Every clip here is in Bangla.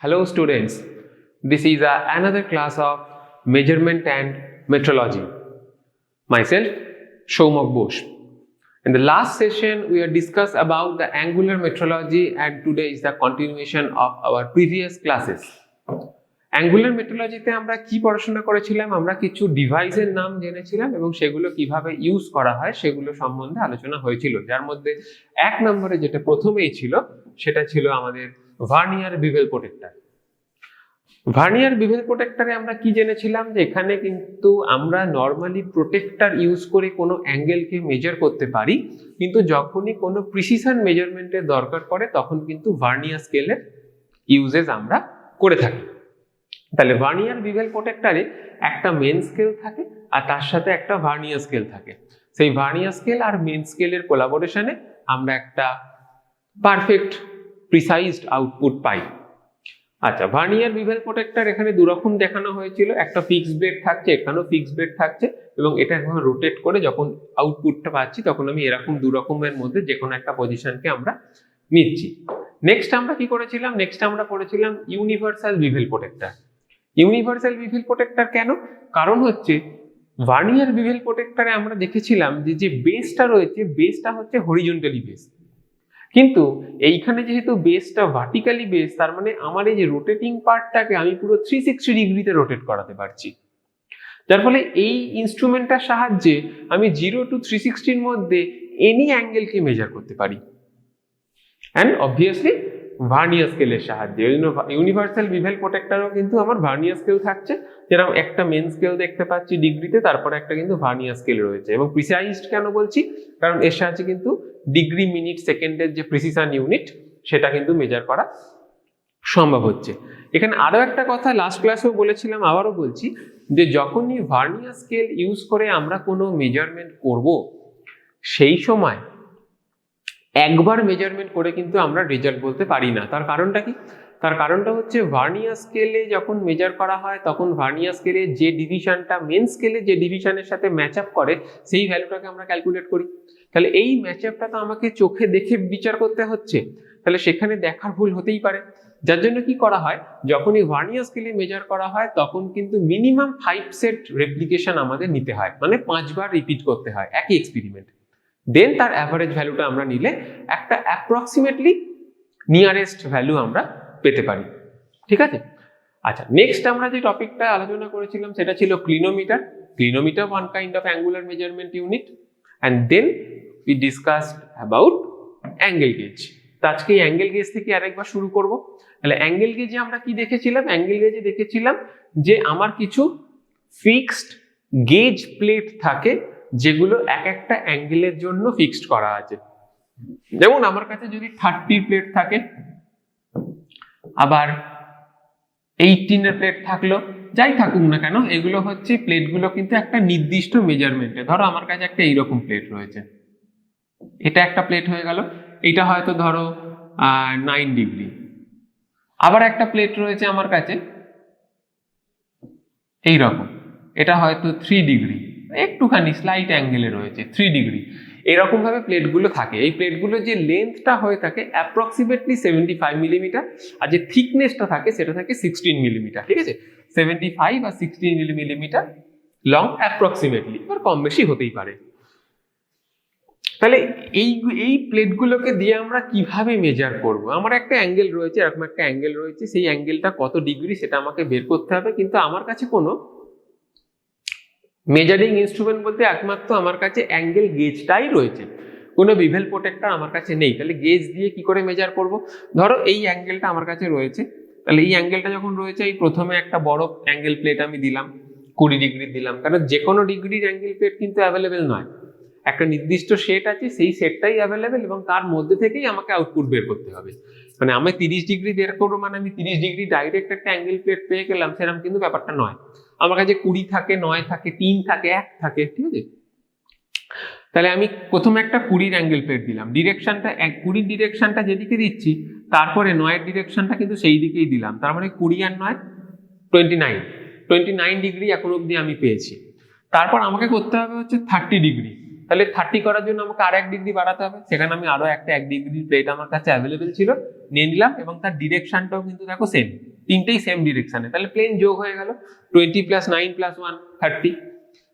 Hello students, this is another class of measurement and metrology. Myself, Shomak Bose. In the last session, we have discussed about the angular metrology and today is the continuation of our previous classes. Angular মেট্রোলজিতে আমরা কি পড়াশোনা করেছিলাম, আমরা কিছু ডিভাইসের নাম জেনেছিলাম এবং সেগুলো কিভাবে ইউজ করা হয় সেগুলো সম্বন্ধে আলোচনা হয়েছিল, যার মধ্যে এক নম্বরে যেটা প্রথমেই ছিল সেটা ছিল আমাদের vernier bevel protector. Vernier bevel প্রোটেক্টরে আমরা কি জেনেছিলাম যে এখানে কিন্তু আমরা নর্মালি প্রোটেক্টর ইউজ করে কোনো অ্যাঙ্গেলকে মেজার করতে পারি, কিন্তু যখনই কোনো প্রিসিশন মেজারমেন্টের দরকার পড়ে তখন কিন্তু ভার্নিয়ার স্কেলের ইউজেস আমরা করে থাকি। তাহলে ভার্নিয়ার বিভেল প্রোটেক্টরে একটা মেন স্কেল থাকে আর তার সাথে একটা ভার্নিয়ার স্কেল থাকে। সেই ভার্নিয়ার স্কেল আর মেন স্কেলের কোলাবোরেশনে আমরা একটা পারফেক্ট প্রিসাইজড আউটপুট পাই। আচ্ছা, ভার্নিয়ার বিভেল প্রোটেক্টর এখানে দুরকম দেখানো হয়েছিল, একটা ফিক্সড ব্লেড থাকছে, এখানেও ফিক্সড ব্লেড থাকছে এবং এটা এখন রোটেট করে যখন আউটপুটটা পাচ্ছি তখন আমি এরকম দুরকমের মধ্যে যে কোনো একটা পজিশনকে আমরা নিচ্ছি। নেক্সট আমরা কি করেছিলাম? নেক্সট আমরা করেছিলাম universal bevel protector. Universal bevel protector কেন? কারণ হচ্ছে ভার্নিয়ার বিভেল প্রোটেক্টরে আমরা দেখেছিলাম যে বেসটা রয়েছে, বেসটা হচ্ছে হরিজন্টালি বেস, কিন্তু এইখানে যেহেতু বেসটা ভার্টিক্যালি বেস, তার মানে আমার এই যে রোটেটিং পার্টটাকে আমি পুরো 360 ডিগ্রিতে রোটেট করাতে পারছি, যার ফলে এই ইনস্ট্রুমেন্টটার সাহায্যে আমি 0 to 360 মধ্যে এনি অ্যাঙ্গেলকে মেজার করতে পারি অ্যান্ড অবভিয়াসলি ভার্নিয়ার স্কেলের সাহায্যে। ইউনিভার্সাল বিভেল প্রোটেক্টরও কিন্তু আমার ভার্নিয়ার স্কেল থাকছে, যেরকম একটা মেন স্কেল দেখতে পাচ্ছি ডিগ্রিতে, তারপরে একটা কিন্তু ভার্নিয়ার স্কেল রয়েছে। এবং প্রিসাইজড কেন বলছি? কারণ এর সাহায্যে কিন্তু ডিগ্রি, মিনিট, সেকেন্ডের যে প্রিসিশন ইউনিট সেটা কিন্তু মেজার করা সম্ভব হচ্ছে। এখানে আরো একটা কথা লাস্ট ক্লাসেও বলেছিলাম, আবারও বলছি, যে যখনই ভার্নিয়ার স্কেল ইউজ করে আমরা কোনো মেজারমেন্ট করব, সেই সময় একবার মেজারমেন্ট করে কিন্তু আমরা রেজাল্ট বলতে পারি না। তার কারণটা কি? তার কারণটা হচ্ছে ভার্নিয়ার স্কেলে যখন মেজার করা হয় তখন ভার্নিয়ার স্কেলে যে ডিভিশনটা মেন স্কেলে যে ডিভিশনের সাথে ম্যাচ আপ করে সেই ভ্যালুটাকে আমরা ক্যালকুলেট করি। তাহলে এই ম্যাচ আপটা তো আমাকে চোখে দেখে বিচার করতে হচ্ছে, তাহলে সেখানে দেখার ভুল হতেই পারে। যার জন্য কি করা হয়, যখনই ভার্নিয়ার স্কেলে মেজার করা হয় তখন কিন্তু মিনিমাম 5 সেট রেপ্লিকেশন আমাদের নিতে হয়, মানে 5 বার রিপিট করতে হয় একই এক্সপেরিমেন্ট। দেন তার অ্যাভারেজ ভ্যালুটা আমরা নিলে একটা অ্যাপ্রক্সিমেটলি নিয়ারেস্ট ভ্যালু আমরা পেতে পারি। ঠিক আছে? আচ্ছা, নেক্সট আমরা যে টপিকটা আলোচনা করেছিলাম সেটা ছিল clinometer. Clinometer one kind of angular measurement unit and then we discussed about angle gauge. তো আজকে এই অ্যাঙ্গেল গেজ থেকে আরেকবার শুরু করব। তাহলে অ্যাঙ্গেল গেজে আমরা কি দেখেছিলাম? অ্যাঙ্গেল গেজে দেখেছিলাম যে আমার কিছু ফিক্সড গেজ প্লেট থাকে যেগুলো এক একটা অ্যাঙ্গেলের জন্য ফিক্সড করা আছে। যেমন আমার কাছে যদি 30 প্লেট থাকে, আবার 18 এর প্লেট থাকলো, যাই থাকুক না কেন, এগুলো হচ্ছে প্লেটগুলো কিন্তু একটা নির্দিষ্ট মেজারমেন্টে। ধরো আমার কাছে একটা এইরকম প্লেট রয়েছে, এটা একটা প্লেট হয়ে গেল, এটা হয়তো ধরো 9 ডিগ্রি। আবার একটা প্লেট রয়েছে আমার কাছে এইরকম, এটা হয়তো 3 ডিগ্রি, একটুখানি স্লাইট অ্যাঙ্গেলে রয়েছে 3 ডিগ্রি। এরকম ভাবে প্লেটগুলো থাকে। এই প্লেটগুলো যে লেন্থটা হয়ে থাকে অ্যাপ্রক্সিমেটলি 75 মিলিমিটার, আর যে থিকনেসটা থাকে সেটা থাকে 16 মিলিমিটার। ঠিক আছে? 75 আর 16 মিলিমিটার লং অ্যাপ্রক্সিমেটলি, এবার কম বেশি হতেই পারে। তাহলে এই প্লেটগুলোকে দিয়ে আমরা কিভাবে মেজার করব? আমার একটা অ্যাঙ্গেল রয়েছে, এরকম একটা অ্যাঙ্গেল রয়েছে, সেই অ্যাঙ্গেলটা কত ডিগ্রি সেটা আমাকে বের করতে হবে, কিন্তু আমার কাছে কোনো মেজারিং ইনস্ট্রুমেন্ট বলতে একমাত্র আমার কাছে অ্যাঙ্গেল গেজটাই রয়েছে, কোনো বিভেল প্রোটেক্টর আমার কাছে নেই। তাহলে গেজ দিয়ে কি করে মেজার করব? ধরো এই অ্যাঙ্গেলটা আমার কাছে রয়েছে, তাহলে এই অ্যাঙ্গেলটা যখন রয়েছে, এই প্রথমে একটা বড় অ্যাঙ্গেল প্লেট আমি দিলাম, 20 ডিগ্রি দিলাম, কারণ যে কোনো ডিগ্রির অ্যাঙ্গেল প্লেট কিন্তু অ্যাভেলেবেল নয়, একটা নির্দিষ্ট সেট আছে, সেই সেটটাই অ্যাভেলেবেল এবং তার মধ্যে থেকেই আমাকে আউটপুট বের করতে হবে। মানে আমি 30 ডিগ্রি বের করবো মানে আমি 30 ডিগ্রি ডাইরেক্ট একটা অ্যাঙ্গেল প্লেট পেয়ে গেলাম, সেরকম কিন্তু ব্যাপারটা নয়। আমার কাছে 20 থাকে, 9 থাকে, 3 থাকে, 1 থাকে। ঠিক আছে? তাহলে আমি প্রথমে একটা 20 অ্যাঙ্গেল প্লেট দিলাম, ডিরেকশনটা 20 ডিরেকশনটা যেদিকে দিচ্ছি, তারপরে 9 ডিরেকশনটা কিন্তু সেই দিকেই দিলাম, তার মানে 20 আর 9 29 ডিগ্রি এখন অবধি আমি পেয়েছি। তারপর আমাকে করতে হবে হচ্ছে 30 ডিগ্রি। তাহলে 30 করার জন্য আমাকে আর 1 ডিগ্রি বাড়াতে হবে, সেখানে আমি আরো একটা 1 ডিগ্রি প্লেট আমার কাছে অ্যাভেলেবেল ছিল, নিয়ে নিলাম, এবং তার ডিরেকশনটাও কিন্তু দেখো সেম, তিনটেই সেম ডিরেকশনে, তাহলে প্লেন যোগ হয়ে গেল 20 + 9 + 1 30।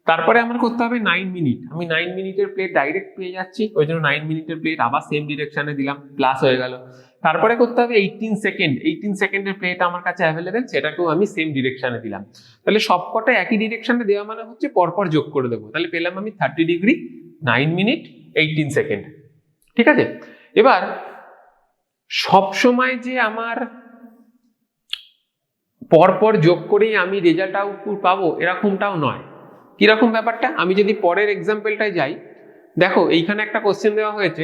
তারপরে আমার করতে হবে 9 মিনিট, আমি 9 মিনিটের প্লেট ডাইরেক্ট পেয়ে যাচ্ছি, ওই জন্য 9 মিনিটের প্লেট আবার সেম ডিরেকশনে দিলাম, প্লাস হয়ে গেল। তারপরে করতে হবে 18 সেকেন্ড, 18 সেকেন্ডের প্লেট আমার কাছে অ্যাভেলেবেল, সেটাকেও আমি সেম ডিরেকশনে দিলাম। তাহলে সবকটা একই ডিরেকশনে দেওয়া মানে হচ্ছে পরপর যোগ করে দেবো, তাহলে পেলাম আমি 30 ডিগ্রি 9 মিনিট 18 সেকেন্ড। ঠিক আছে, এবার সব সময় যে আমার পরপর যোগ করেই আমি রেজাল্ট আউটপুট পাবো এরকমটাও নয়। কিরকম ব্যাপারটা, আমি যদি পরের এক্সাম্পলটায় যাই, দেখো এইখানে একটা কোশ্চেন দেওয়া হয়েছে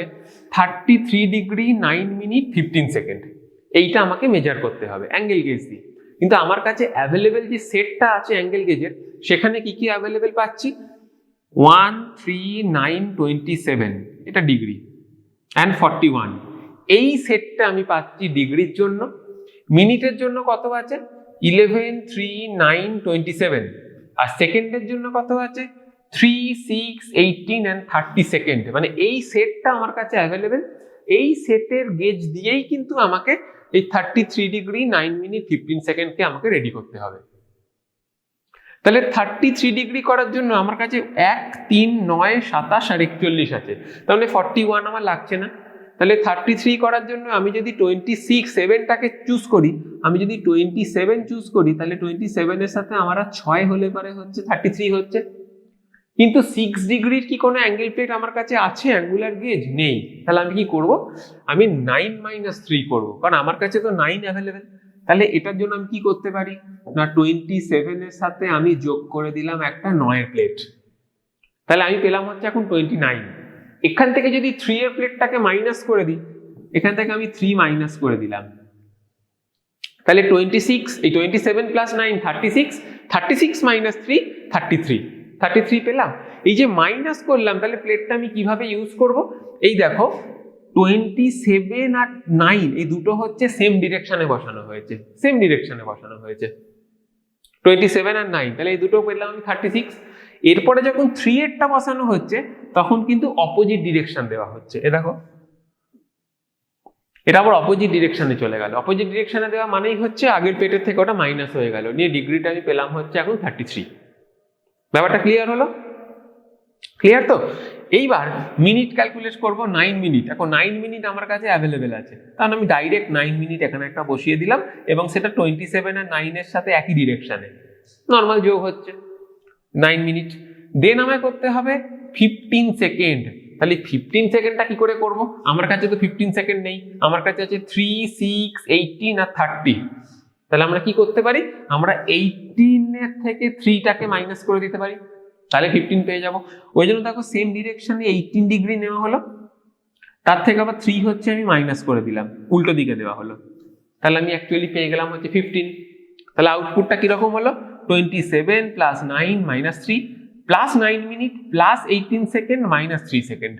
33 ডিগ্রি 9 মিনিট 15 সেকেন্ড, এইটা আমাকে মেজার করতে হবে অ্যাঙ্গেল গেজ দিয়ে। কিন্তু আমার কাছে অ্যাভেলেবেল যে সেটটা আছে অ্যাঙ্গেল গেজের, সেখানে কি কি অ্যাভেলেবেল পাচ্ছি, 13927 এটা ডিগ্রি অ্যান্ড 41, এই সেটটা আমি পাচ্ছি ডিগ্রির জন্য। মিনিটের জন্য কত আছে, 113927, আর সেকেন্ডের জন্য কত আছে, 3, 6, 18 and 30 সেকেন্ড। মানে এই সেটটা আমার কাছে অ্যাভেলেবেল, এই সেটের গেজ দিয়েই কিন্তু আমাকে এই 33 ডিগ্রি 9 মিনিট 15 সেকেন্ডকে আমাকে রেডি করতে হবে। তাহলে 33 ডিগ্রি করার জন্য আমার কাছে 1, 3, 9, 27 আর 41 আছে, তাহলে 41 আমার লাগছে না। তাহলে 33 করার জন্য আমি যদি 7টাকে চুজ করি, আমি যদি 27 চুজ করি, তাহলে 27 এর সাথে আমার 6 হলে পরে হচ্ছে 33 হচ্ছে। কিন্তু 6 ডিগ্রির কি কোনো অ্যাঙ্গেল প্লেট আমার কাছে আছে, অ্যাঙ্গুলার গেজ নেই, তাহলে আমি কি করব, আমি 9 - 3 করব, কারণ আমার কাছে তো 9 অ্যাভেলেবেল। তাহলে এটার জন্য আমি কি করতে পারি না, 27 এর সাথে আমি যোগ করে দিলাম একটা 9 এর প্লেট, তাহলে আমি পেলাম হচ্ছে এখন 29। এখান থেকে যদি 3 এর প্লেটটাকে মাইনাস করে দিই, এখান থেকে আমি 3 মাইনাস করে দিলাম, তাহলে 26, এই 27 + 9 36, 36 - 3 33 পেলাম। এই যে মাইনাস করলাম, তাহলে প্লেটটা আমি কিভাবে ইউজ করব, এই দেখো 27 আর 9 এই দুটো হচ্ছে সেম ডিরেকশনে বসানো হয়েছে, 27 আর 9, তাহলে এই দুটো পেলাম আমি 36। এরপরে যখন 3 এরটা বসানো হচ্ছে, তখন কিন্তু অপোজিট ডিরেকশন দেওয়া হচ্ছে, এ দেখো এটা আবার অপোজিট ডিরেকশনে চলে গেল। অপোজিট ডিরেকশনে দেওয়া মানেই হচ্ছে আগের প্লেটের থেকে ওটা মাইনাস হয়ে গেল, নিয়ে ডিগ্রিটা আমি পেলাম হচ্ছে এখন 33। ব্যাপারটা ক্লিয়ার হলো? ক্লিয়ার তো? এইবার মিনিট ক্যালকুলেট করব, 9 মিনিট। এখন 9 মিনিট আমার কাছে অ্যাভেলেবেল আছে, তাহলে আমি ডাইরেক্ট 9 মিনিট এখানে একটা বসিয়ে দিলাম, এবং সেটা 27 আর 9 এর সাথে একই ডিরেকশনে নর্মাল যোগ হচ্ছে 9 মিনিট। দেন আমায় করতে হবে 15 সেকেন্ড। তাহলে 15 সেকেন্ডটা কি করে করব, আমার কাছে তো 15 সেকেন্ড নেই, আমার কাছে আছে 3, 6, 18 আর 30। তাহলে আমরা কি করতে পারি, আমরা 18 এর থেকে 3টাকে মাইনাস করে দিতে পারি, তাহলে 15 পেয়ে যাব। ওই জন্য দেখো সেম ডিরেকশনে 18 ডিগ্রি নেওয়া হলো, তার থেকে আবার 3 হচ্ছে আমি মাইনাস করে দিলাম, উল্টো দিকে দেওয়া হলো, তাহলে আমি অ্যাকচুয়ালি পেয়ে গেলাম হচ্ছে 15। তাহলে আউটপুটটা কিরকম হলো, 27 + 9 - 3 + 9 মিনিট + 18 সেকেন্ড - 3 সেকেন্ড।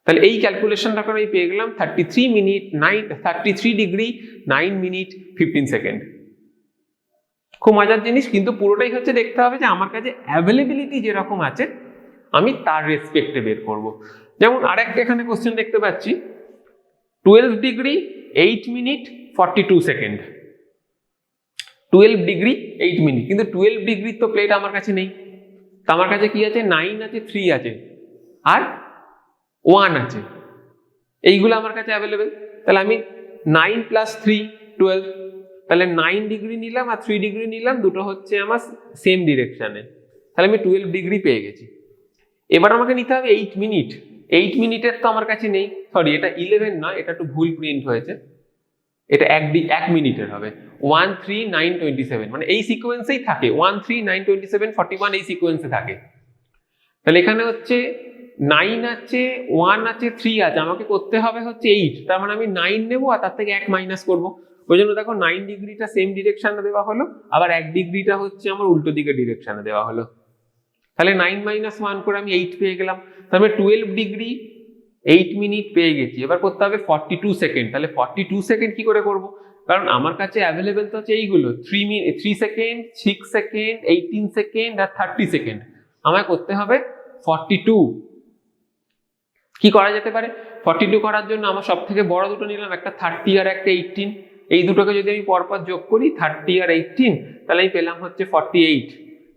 তাহলে এই ক্যালকুলেশনটা করে আমি পেয়ে গেলাম 33 ডিগ্রি 9 মিনিট 15 সেকেন্ড। খুব মজার জিনিস, কিন্তু পুরোটাই হচ্ছে দেখতে হবে যে আমার কাছে অ্যাভেলেবিলিটি যেরকম আছে আমি তার রেসপেক্টে বের করব। যেমন আরেকটা এখানে কোশ্চেন দেখতে পাচ্ছি, 12 degree 8 minute 42 second. 12 degree 8 minute, কিন্তু 12 ডিগ্রি তো প্লেট আমার কাছে নেই, তো আমার কাছে কি আছে, 9 আছে, 3 আছে আর 1 আছে, এইগুলো আমার কাছে অ্যাভেলেবেল। তাহলে আমি 9 + 3 12, তাহলে 9 ডিগ্রি নিলাম আর 3 ডিগ্রি নিলাম, দুটো হচ্ছে আমার সেম ডিরেকশনে, তাহলে আমি 12 ডিগ্রি পেয়ে গেছি। এবার আমাকে নিতে হবে 8 মিনিট। 8 মিনিটের তো আমার কাছে নেই, সরি এটা 11 নয়, এটা একটু ভুল প্রিন্ট হয়েছে, এটা 1 মিনিটের হবে, 13927, মানে এই সিকোয়েন্সেই থাকে, 13927 41 এই সিকোয়েন্সে থাকে। তাহলে এখানে হচ্ছে 9 আছে, 1 আছে, 3 আছে, আমাকে করতে হবে হচ্ছে 8, তার মানে আমি 9 নেবো আর তার থেকে 1 মাইনাস করবো। ওই জন্য দেখো 9 ডিগ্রিটা সেম ডিরেকশনে দেওয়া হলো, আবার 1 ডিগ্রিটা হচ্ছে আমার উল্টো দিকে ডিরেকশনে দেওয়া হলো, তাহলে 9 - 1 করে আমি 8 পেয়ে গেলাম। তারপরে 12 ডিগ্রি 8 মিনিট পেয়ে গেছি। এবার করতে হবে 42 সেকেন্ড। তাহলে 42 সেকেন্ড কি করে করব, কারণ আমার কাছে অ্যাভেলেবেল তো আছে এইগুলো 3 সেকেন্ড, 6 সেকেন্ড, 18 সেকেন্ড আর 30 সেকেন্ড। আমায় করতে হবে 42। কি করা যেতে পারে? 42 করার জন্য আমার সব থেকে বড় দুটো নিলাম, একটা 30 আর একটা 18। এই দুটোকে যদি আমি পরপর যোগ করি 30 আর 18, তাহলে আমি পেলাম হচ্ছে 48।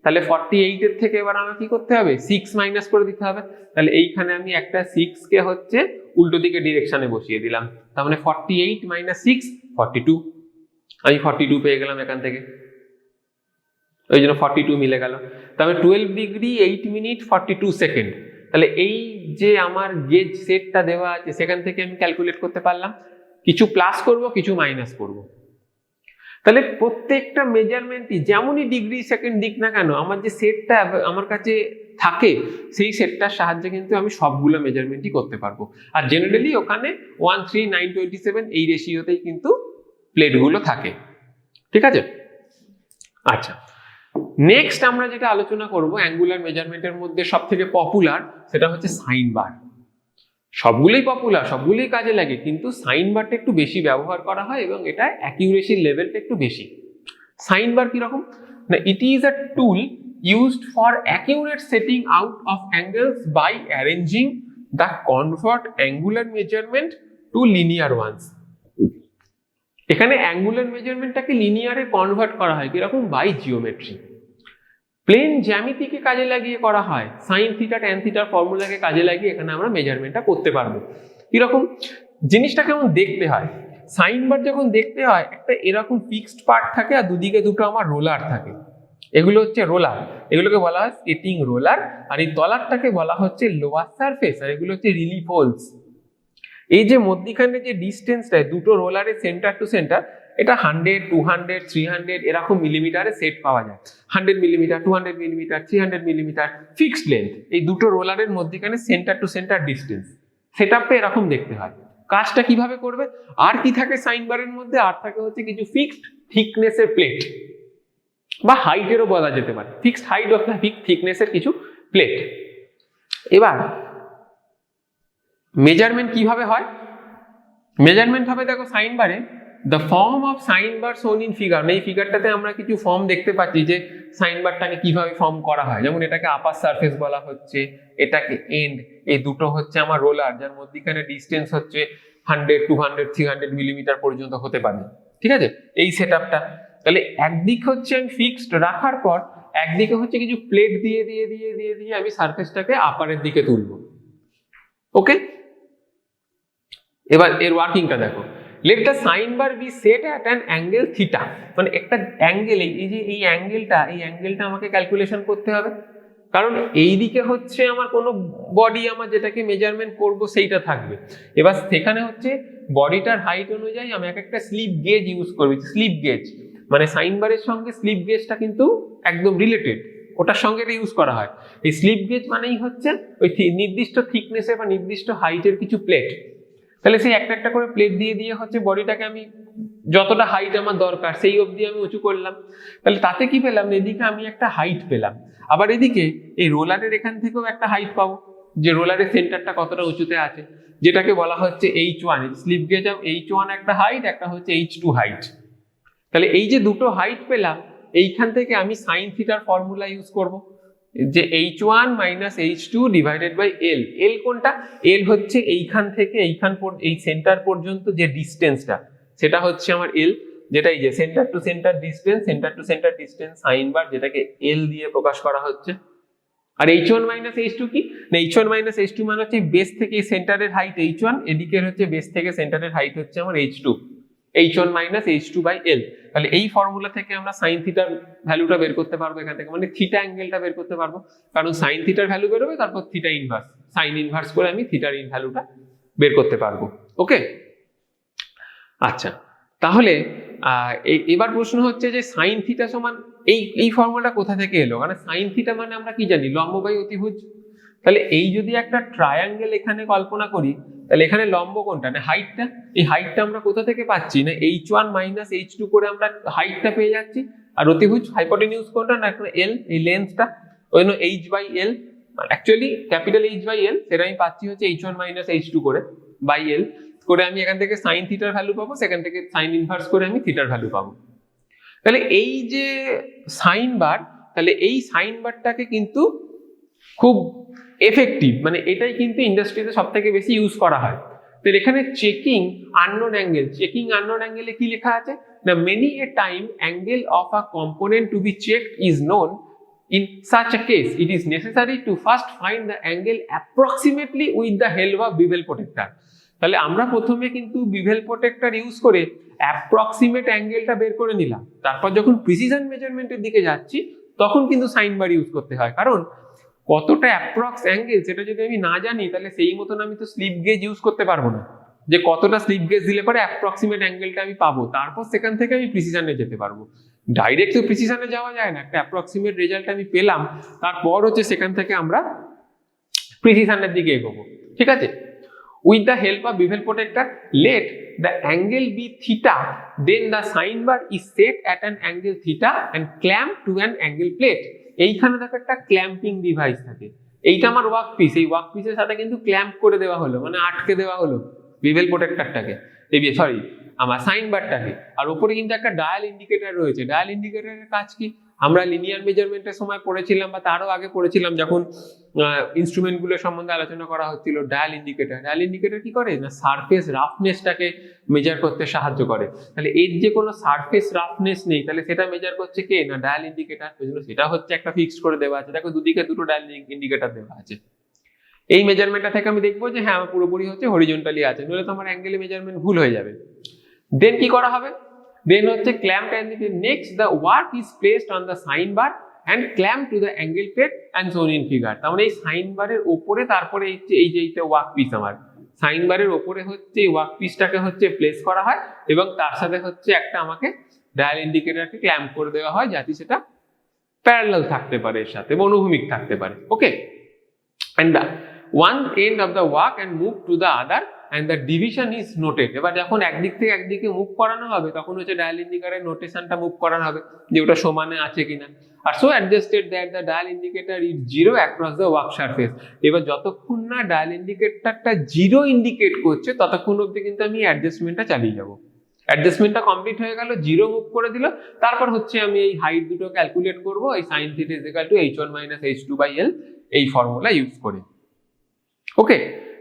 তাহলে 48 এর থেকে এবার আমার কি করতে হবে? 6 মাইনাস করে দিতে হবে। তাহলে এইখানে আমি একটা 6 কে হচ্ছে উল্টো দিকে ডিরেকশনে বসিয়ে দিলাম। তার মানে 48 মাইনাস 6 42। আমি 42 পেয়ে গেলাম এখান থেকে, ওই জন্য 42 মিলে গেল। তবে 12 ডিগ্রি 8 মিনিট 42 সেকেন্ড। তাহলে এই যে আমার গেজ সেটটা দেওয়া আছে সেখান থেকে আমি ক্যালকুলেট করতে পারলাম। কিছু প্লাস করব, কিছু মাইনাস করব। তাহলে প্রত্যেকটা মেজারমেন্টই যেমনই ডিগ্রি সেকেন্ড দিক না কেন, আমার যে সেটটা আমার কাছে থাকে সেই সেটটার সাহায্যে কিন্তু আমি সবগুলো মেজারমেন্টই করতে পারবো। আর জেনারেলি ওখানে 1, 3, 9, 27 এই রেশিওতেই কিন্তু প্লেটগুলো থাকে। ঠিক আছে? আচ্ছা, নেক্সট আমরা যেটা আলোচনা করব অ্যাঙ্গুলার মেজারমেন্টের মধ্যে সব থেকে পপুলার, সেটা হচ্ছে সাইন বার। সবগুলোই পপুলার, সবগুলোই কাজে লাগে, কিন্তু সাইন বারটা একটু বেশি ব্যবহার করা হয় এবং এটা অ্যাকিউরেসির লেভেলটা একটু বেশি। সাইন বার কিরকম না, it is a tool used for accurate setting out of angles by arranging the convert angular measurement to linear ones। এখানে অ্যাঙ্গুলার মেজারমেন্টটাকে লিনিয়ারে কনভার্ট করা হয় কিরকম? By geometry. প্লেন জ্যামিতিকে কাজে লাগিয়ে করা হয়, সাইন থিটা ট্যান থিটার ফর্মুলাকে কাজে লাগিয়ে এখানে আমরা মেজারমেন্টটা করতে পারবো। কিরকম? জিনিসটা কেমন দেখতে হয়? সাইন বার যখন দেখতে হয় একটা এরকম ফিক্সড পার্ট থাকে আর দুদিকে দুটো আমার রোলার থাকে, এগুলো হচ্ছে রোলার, এগুলোকে বলা হয় স্কেটিং রোলার। আর এই তলারটাকে বলা হচ্ছে লোয়ার সারফেস, আর এগুলো হচ্ছে রিলিফ হোলস। এই যে মধ্যখানে যে ডিস্টেন্সটা দুটো রোলারের সেন্টার টু সেন্টার, এটা 100, 200, 300 এরকম মিলিমিটারে সেট পাওয়া যায়। 100 millimetre, 200 millimetre, 300 millimetre fixed length, এই দুটো রোলারের মধ্যখানে সেন্টার টু সেন্টার ডিস্টেন্স। সেটআপটা এরকম দেখতে হয়। কাজটা কিভাবে করবে? আর কি থাকে সাইন বারের মধ্যে? আর থাকে হচ্ছে কিছু ফিক্সড থিকনেসের প্লেট, বা হাইটেরও বলা যেতে পারে, fixed height of the fixed থিকনেসের কিছু প্লেট। এবার মেজারমেন্ট কিভাবে হয়? মেজারমেন্ট হবে দেখো সাইন বারে, দ্য ফর্ম অফ সাইন বার শোন ইন ফিগার। এই ফিগারটাতে আমরা কিছু ফর্ম দেখতে পাচ্ছি যে সাইন বারটাকে কিভাবে ফর্ম করা হয়। যেমন এটাকে আপার সারফেস বলা হচ্ছে, এটাকে এন্ড, এই দুটো হচ্ছে আমার রোলার যার মধ্যখানে ডিস্টেন্স হচ্ছে 100, 200, 300 মিলিমিটার পর্যন্ত হতে পারে। ঠিক আছে? এই সেটআপটা। তাহলে একদিক হচ্ছে আমি ফিক্সড রাখার পর একদিকে হচ্ছে কিছু প্লেট দিয়ে দিয়ে দিয়ে দিয়ে দিয়ে আমি সারফেসটাকে আপারের দিকে তুলবো। ওকে, এবার এর ওয়ার্কিংটা দেখো। Let the sine bar be set at an angle theta. মানে একটা অ্যাঙ্গেল, এই যে এই অ্যাঙ্গেলটা আমাকে ক্যালকুলেশন করতে হবে, কারণ এই দিকে হচ্ছে আমার কোনো বডি আমার যেটাকে মেজারমেন্ট করব সেইটা থাকবে। এবার সেখানে হচ্ছে বডিটার হাইট অনুযায়ী আমি একটা স্লিপ গেজ ইউজ করবি। স্লিপ গেজ মানে সাইন বারের সঙ্গে স্লিপ গেজটা কিন্তু একদম রিলেটেড, ওটার সঙ্গে এটা ইউজ করা হয়। এই স্লিপ গেজ মানেই হচ্ছে ওই নির্দিষ্ট থিকনেসে বা নির্দিষ্ট হাইটের কিছু প্লেট। তাহলে সেই একটা একটা করে প্লেট দিয়ে দিয়ে হচ্ছে বডিটাকে আমি যতটা হাইট আমার দরকার সেই অবধি আমি উঁচু করলাম। তাহলে তাতে কি পেলাম? এদিকে আমি একটা হাইট পেলাম, আবার এদিকে এই রোলারের এখান থেকেও একটা হাইট পাবো, যে রোলারের সেন্টারটা কতটা উঁচুতে আছে, যেটাকে বলা হচ্ছে H1। স্লিপ গেজ H1 একটা হাইট, একটা হচ্ছে H2 হাইট। তাহলে এই যে দুটো হাইট পেলাম, এইখান থেকে আমি সাইন থিটার ফর্মুলা ইউজ করব, যে H1 minus H2 divided by L। L কোনটা? L হচ্ছে এইখান থেকে এই সেন্টার পর্যন্ত যে ডিস্টেন্সটা, সেটা হচ্ছে আমার L, যেটা এই যে centre to centre distance sine bar, যেটাকে L দিয়ে প্রকাশ করা হচ্ছে। আর H1 মাইনাস H2 কি না, H1 মাইনাস H2 মানে হচ্ছে বেস থেকে সেন্টারের হাইট H1, এদিকের হচ্ছে বেস থেকে সেন্টারের হাইট হচ্ছে আমার H2, H1 minus H2 by L। তাহলে এই ফর্মুলা থেকে আমরা সাইন থিটার ভ্যালুটা বের করতে পারবো এখান থেকে, মানে থিটা অ্যাঙ্গেলটা বের করতে পারবো, কারণ সাইন থিটার ভ্যালু বেরোবে, তারপর থিটা ইনভার্স, সাইন ইনভার্স করে আমি থিটার ভ্যালুটা বের করতে পারবো। ওকে, আচ্ছা, তাহলে এবার প্রশ্ন হচ্ছে যে সাইন থিটা সমান এই ফর্মুলাটা কোথা থেকে এলো? মানে সাইন থিটা মানে আমরা কি জানি? লম্ব বাই অতিভুজ। তাহলে এই যদি একটা ট্রায়াঙ্গেল এখানে কল্পনা করি, তাহলে এখানে লম্ব কোনটা না হাইটটা, এই হাইটটা আমরা কোথা থেকে পাচ্ছি না H1 মাইনাস H2 করে আমরা হাইটটা পেয়ে যাচ্ছি। আর অতিভুজ হাইপোটেনিউজ কোনটা না L, এই লেন্থটা, ওই জন্য H বাই L, অ্যাকচুয়ালি ক্যাপিটাল H বাই L, সেটা আমি পাচ্ছি হচ্ছে H1 মাইনাস H2 করে বাই L করে আমি এখান থেকে সাইন থিটার ভ্যালু পাবো, সেখান থেকে সাইন ইনভার্স করে আমি থিটার ভ্যালু পাবো। তাহলে এই যে সাইন বার, তাহলে এই সাইন বারটাকে কিন্তু খুব এফেক্টিভ, মানে এটাই কিন্তু ইন্ডাস্ট্রিতে সব থেকে বেশি ইউজ করা হয়। তো এখানে checking unknown angle, checking unknown অ্যাঙ্গেলে কি লেখা আছে না, many a time angle of a component to be checked is known. In such a case, it is necessary to first find the angle approximately with the help of bevel protector. তাহলে আমরা প্রথমে কিন্তু বিভেল প্রোটেক্টর ইউজ করে অ্যাপ্রক্সিমেট অ্যাঙ্গেলটা বের করে নিলাম, তারপর যখন প্রিসিশন মেজারমেন্টের দিকে যাচ্ছি তখন কিন্তু সাইন বার ইউজ করতে হয়, কারণ কতটা অ্যাপ্রক্স অ্যাঙ্গেল সেটা যদি আমি না জানি তাহলে সেই মতন আমি তো স্লিপ গেজ ইউজ করতে পারবো না, যে কতটা স্লিপ গেজ দিলে পরে অ্যাপ্রক্সিমেট অ্যাঙ্গেলটা আমি পাবো, তারপর সেখান থেকে আমি প্রিসিশনে যেতে পারবো। ডাইরেক্ট তো প্রিসিশনে যাওয়া যায় না, একটা অ্যাপ্রক্সিমেট রেজাল্ট আমি পেলাম, তারপর হচ্ছে সেখান থেকে আমরা প্রিসিশনের দিকে এগোবো। ঠিক আছে, with the help of bevel protector, let the angle be theta, then the sine bar is set at an angle theta and clamped to an angle plate. এইখানে দেখো একটা ক্ল্যাম্পিং ডিভাইস থাকে, এইটা আমার ওয়ার্ক পিস, এই ওয়ার্ক পিসের সাথে কিন্তু ক্ল্যাম্প করে দেওয়া হলো, মানে আটকে দেওয়া হলো বিভেল প্রোটেক্টরটাকে, সরি আমার সাইন বারটাকে। আর উপরে কিন্তু একটা ডায়াল ইন্ডিকেটর রয়েছে। ডায়াল ইন্ডিকেটরের কাজ কি আমরা লিনিয়ার মেজারমেন্টের সময় পড়েছিলাম, বা তারও আগে পড়েছিলাম যখন ইনস্ট্রুমেন্ট গুলো সম্বন্ধে আলোচনা করা হচ্ছিল। ডায়াল ইন্ডিকেটর কি করে না, সারফেস রাফনেসটাকে মেজার করতে সাহায্য করে। তাহলে এর যে কোনো সারফেস রাফনেস নেই, তাহলে সেটা মেজার করছে কে না, ডায়াল ইন্ডিকেটর। সেটা হচ্ছে একটা ফিক্সড করে দেওয়া আছে, দেখো দুদিকে দুটো ডায়াল ইন্ডিকেটর দেওয়া আছে। এই মেজারমেন্টটা থেকে আমি দেখবো যে হ্যাঁ আমার পুরোপুরি হচ্ছে হরিজন্টালি আছে, নইলে তো আমার অ্যাঙ্গেলে মেজারমেন্ট ভুল হয়ে যাবে। দেন কি করা হবে, দেন হচ্ছে clamp angle, next the work is placed on the sine bar and clamp to the angle plate and shown in figure. তার মানে এই সাইন বারের উপরে তারপরে এই যে এইটা ওয়ার্ক পিস, আমার সাইন বারের উপরে হচ্ছে এই ওয়ার্ক পিসটাকে হচ্ছে প্লেস করা হয় এবং তার সাথে হচ্ছে একটা আমাকে ডায়াল ইন্ডিকেটরকে ক্ল্যাম্প করে দেওয়া হয় যাতে সেটা প্যারালাল থাকতে পারে এর সাথে, অনুভূমিক থাকতে পারে। ওকে, and the one end of the work and move to the other and the division is noted. এবার যখন একদিক থেকে একদিকে মুভ করানো হবে তখন হচ্ছে ডায়াল ইন্ডিকেটরের নোটেশনটা মুভ করানো হবে যে ওটা সমানে আছে কিনা। আর so adjusted that the dial indicator is zero across the work surface. এবার যতক্ষণ না ডায়াল ইন্ডিকেটরটা জিরো ইন্ডিকেট করছে ততক্ষণ অবধি কিন্তু আমি অ্যাডজাস্টমেন্টটা চালিয়ে যাবো। অ্যাডজাস্টমেন্টটা কমপ্লিট হয়ে গেল, জিরো মুভ করে দিল, তারপর হচ্ছে আমি এই হাইট দুটো ক্যালকুলেট করব, এই sine theta is equal to h1 minus h2/l এই ফর্মুলা ইউজ করে। ওকে,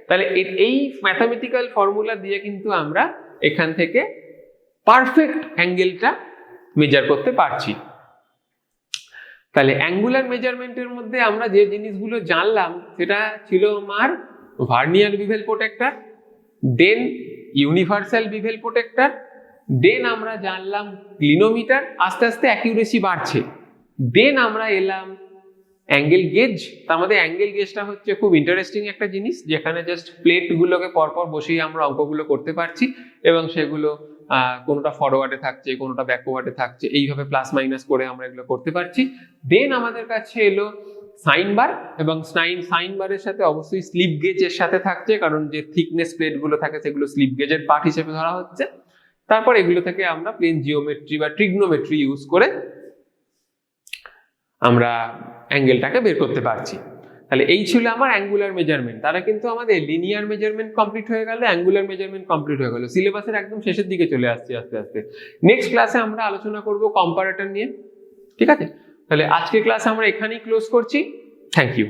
তাহলে এই ম্যাথামেটিক্যাল ফর্মুলা দিয়ে কিন্তু আমরা এখান থেকে পারফেক্ট অ্যাঙ্গেলটা মেজার করতে পারছি। তাহলে অ্যাঙ্গুলার মেজারমেন্টের মধ্যে আমরা যে জিনিসগুলো জানলাম সেটা ছিল আমার ভার্নিয়ার বিভেল প্রোটেক্টর, দেন ইউনিভার্সাল বিভেল প্রোটেক্টর, দেন আমরা জানলাম ক্লিনোমিটার, আস্তে আস্তে অ্যাকিউরেসি বাড়ছে, দেন আমরা এলাম অ্যাঙ্গেল গেজ। তার মধ্যে অ্যাঙ্গেল গেজটা হচ্ছে খুব ইন্টারেস্টিং একটা জিনিস, যেখানে জাস্ট প্লেটগুলোকে পরপর বসিয়ে আমরা অঙ্কগুলো করতে পারছি এবং সেগুলো কোনোটা ফরওয়ার্ডে থাকছে, কোনোটা ব্যাকওয়ার্ডে থাকছে, এইভাবে প্লাস মাইনাস করে আমরা এগুলো করতে পারছি। দেন আমাদের কাছে এলো সাইন বার, এবং সাইন বারের সাথে অবশ্যই স্লিপ গেজের সাথে থাকছে, কারণ যে থিকনেস প্লেটগুলো থাকে সেগুলো স্লিপ গেজের পার্ট হিসেবে ধরা হচ্ছে। তারপর এগুলো থেকে আমরা প্লেন জিওমেট্রি বা ট্রিগনোমেট্রি ইউজ করে আমরা অ্যাঙ্গেলটাকে বের করতে পারছি। তাহলে এই ছিল আমার অ্যাঙ্গুলার মেজারমেন্ট। তারা কিন্তু আমাদের লিনিয়ার মেজারমেন্ট কমপ্লিট হয়ে গেল, অ্যাঙ্গুলার মেজারমেন্ট কমপ্লিট হয়ে গেল, সিলেবাসের একদম শেষের দিকে চলে আসছি আস্তে আস্তে। নেক্সট ক্লাসে আমরা আলোচনা করব কম্পারেটর নিয়ে। ঠিক আছে, তাহলে আজকের ক্লাস আমরা এখানেই ক্লোজ করছি। Thank you.